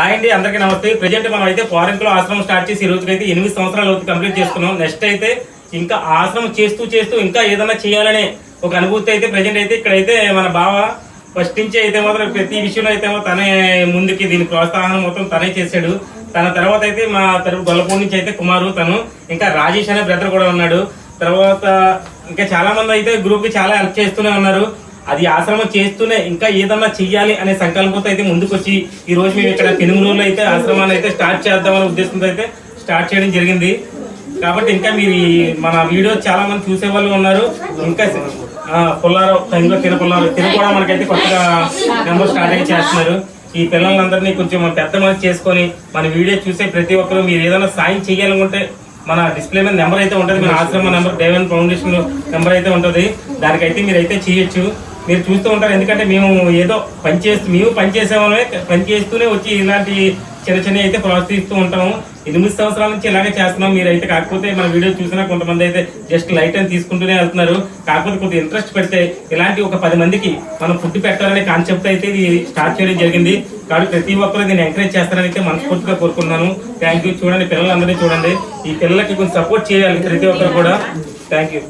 Hi అండి, అందరికీ నమస్తే. ప్రెజెంట్ మనం అయితే ఫారెన్ ఆశ్రమం స్టార్ట్ చేసి ఈ రోజుకైతే 8 సంవత్సరాలు కంప్లీట్ చేసుకున్నాం. నెక్స్ట్ అయితే ఇంకా ఆశ్రమం చేస్తూ చేస్తూ ఇంకా ఏదైనా చేయాలనే ఒక అనుభూతి అయితే ప్రెజెంట్ అయితే ఇక్కడైతే మన బావ ఫస్ట్ నుంచి అయితే మాత్రం ప్రతి విషయంలో అయితే తనే ముందుకి దీని ప్రోత్సాహం మొత్తం తనే చేశాడు. తన తర్వాత అయితే మా తరపు గొల్లపూడి నుంచి అయితే కుమారు, తను ఇంకా రాజేష్ అనే బ్రదర్ కూడా ఉన్నాడు. తర్వాత ఇంకా చాలా మంది అయితే గ్రూప్ కి చాలా హెల్ప్ చేస్తూనే ఉన్నారు. అది ఆశ్రమం చేస్తూనే ఇంకా ఏదన్నా చెయ్యాలి అనే సంకల్పంతో అయితే ముందుకు వచ్చి ఈ రోజు మేము ఇక్కడ పెనుమలూరులో అయితే ఆశ్రమాన్ని అయితే స్టార్ట్ చేద్దామనే ఉద్దేశంతో అయితే స్టార్ట్ చేయడం జరిగింది. కాబట్టి ఇంకా మీరు మన వీడియో చాలా మంది చూసే వాళ్ళు ఉన్నారు. ఇంకా పుల్లారావు తిన కూడా మనకైతే కొత్తగా నెంబర్ స్టార్ట్ అయితే చేస్తున్నారు. ఈ పిల్లలందరినీ కొంచెం పెద్ద మంది చేసుకొని మన వీడియో చూసే ప్రతి ఒక్కరు మీరు ఏదైనా సాయం చేయాలనుకుంటే మన డిస్ప్లే మీద నెంబర్ అయితే ఉంటుంది. మన ఆశ్రమ నెంబర్ దేవన్ ఫౌండేషన్ నెంబర్ అయితే ఉంటుంది. దానికైతే మీరు అయితే చేయొచ్చు. మీరు చూస్తూ ఉంటారు. ఎందుకంటే మేము ఏదో పని చేసేవాళ్ళమే, పని చేస్తూనే వచ్చి ఇలాంటి చిన్న చిన్న అయితే ప్రోత్సహిస్తూ ఉంటాము. 8 సంవత్సరాల నుంచి ఇలాగే చేస్తున్నాం. మీరైతే కాకపోతే మన వీడియో చూసినా కొంతమంది అయితే జస్ట్ లైట్ అని తీసుకుంటూనే వెళ్తున్నారు. కాకపోతే కొద్దిగా ఇంట్రెస్ట్ పెడితే ఇలాంటి ఒక 10 మందికి మనం ఫుడ్ పెట్టాలనే కాన్సెప్ట్ అయితే ఇది స్టార్ట్ చేయడం జరిగింది. కాబట్టి ప్రతి ఒక్కరు దీన్ని ఎంకరేజ్ చేస్తారని అయితే మనస్ఫూర్తిగా కోరుకున్నాను. Thank you. చూడండి, పిల్లలందరినీ చూడండి. ఈ పిల్లలకి కొంచెం సపోర్ట్ చేయాలి ప్రతి ఒక్కరు కూడా. Thank you.